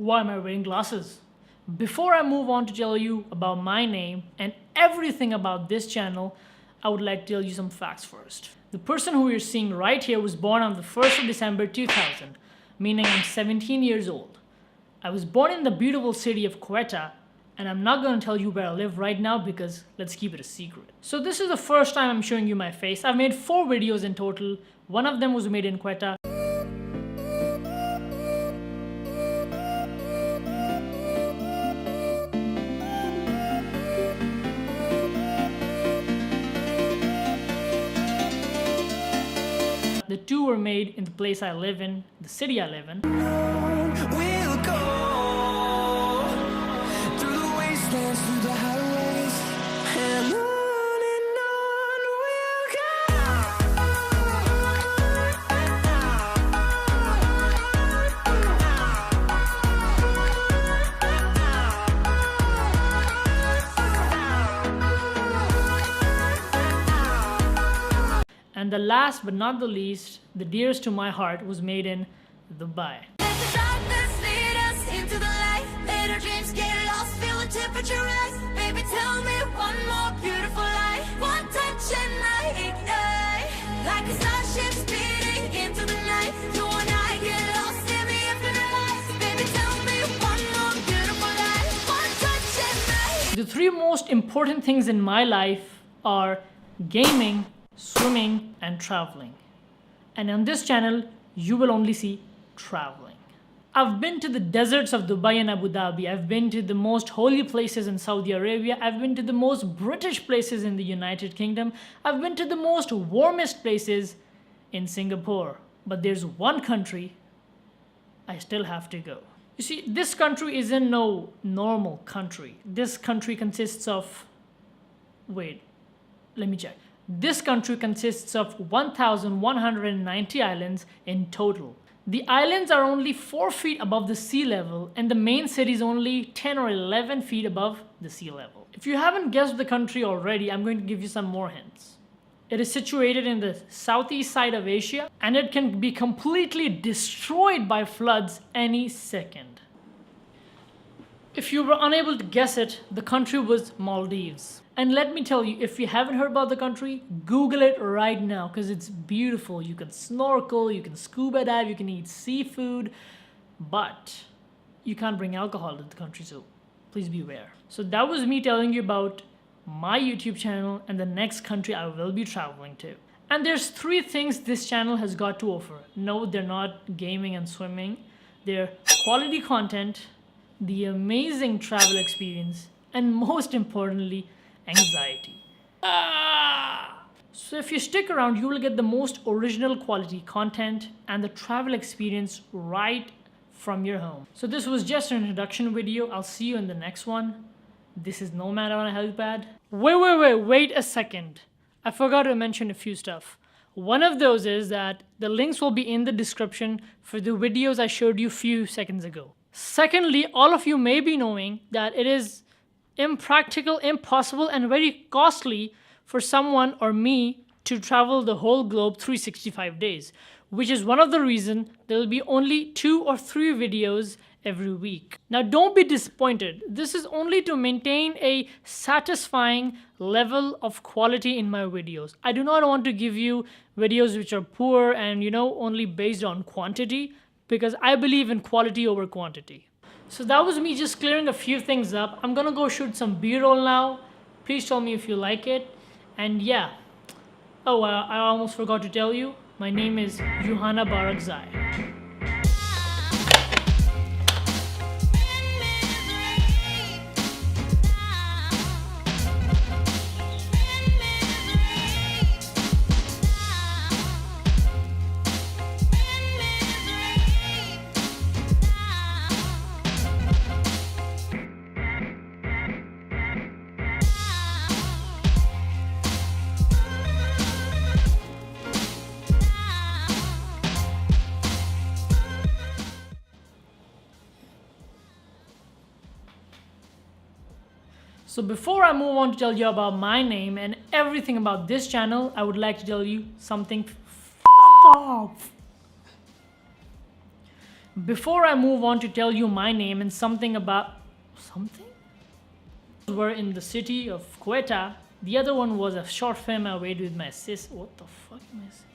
Why am I wearing glasses? Before I move on to tell you about my name and everything about this channel, I would like to tell you some facts first. The person who you're seeing right here was born on the 1st of December 2000, meaning I'm 17 years old. I was born in the beautiful city of Quetta, and I'm not going to tell you where I live right now because let's keep it a secret. So this is the first time I'm showing you my face. I've made 4 videos in total. One of them was made in Quetta. The 2 were made in the place I live in, the city I live in. We'll go through the wastelands, through the highways, and on we'll And the last but not the least, the dearest to my heart, was made in Dubai. Let the darkness lead us into the light. Let our dreams get lost, feel the temperature rise. Baby, tell me one more beautiful lie. One touch and I ignite. Like a starship speeding into the night. You and I get lost in the infinite light. Baby, tell me one more beautiful lie. One touch and I. The 3 most important things in my life are gaming, swimming, and traveling. And on this channel, you will only see traveling. I've been to the deserts of Dubai and Abu Dhabi. I've been to the most holy places in Saudi Arabia. I've been to the most British places in the United Kingdom. I've been to the most warmest places in Singapore. But there's one country I still have to go. You see, this country isn't no normal country. This country consists of... Wait, let me check. This country consists of 1,190 islands in total. The islands are only 4 feet above the sea level, and the main city is only 10 or 11 feet above the sea level. If you haven't guessed the country already, I'm going to give you some more hints. It is situated in the southeast side of Asia, and it can be completely destroyed by floods any second. If you were unable to guess it, the country was Maldives. And let me tell you, if you haven't heard about the country, Google it right now because it's beautiful. You can snorkel, you can scuba dive, you can eat seafood, but you can't bring alcohol to the country, so please beware. So that was me telling you about my YouTube channel and the next country I will be traveling to. And there's 3 things this channel has got to offer. No, they're not gaming and swimming. They're quality content, the amazing travel experience, and most importantly, anxiety. So if you stick around, you will get the most original quality content and the travel experience right from your home. So this was just an introduction video. I'll see you in the next one. This is Nomad on a Helipad. Wait a second. I forgot to mention a few stuff. One of those is that the links will be in the description for the videos I showed you a few seconds ago. Secondly, all of you may be knowing that it is impractical, impossible, and very costly for someone or me to travel the whole globe 365 days, which is one of the reasons there will be only 2 or 3 videos every week. Now don't be disappointed. This is only to maintain a satisfying level of quality in my videos. I do not want to give you videos which are poor and only based on quantity, because I believe in quality over quantity. So that was me just clearing a few things up. I'm gonna go shoot some B-roll now. Please tell me if you like it. And yeah. Oh, I almost forgot to tell you. My name is 𝐒𝐤𝐚𝐫 𝐾𝐲. So before I move on to tell you about my name and everything about this channel, I would like to tell you something. Fuck off! Before I move on to tell you my name and something about something, were in the city of Quetta. The other one was a short film I made with my sis. What the fuck am I saying?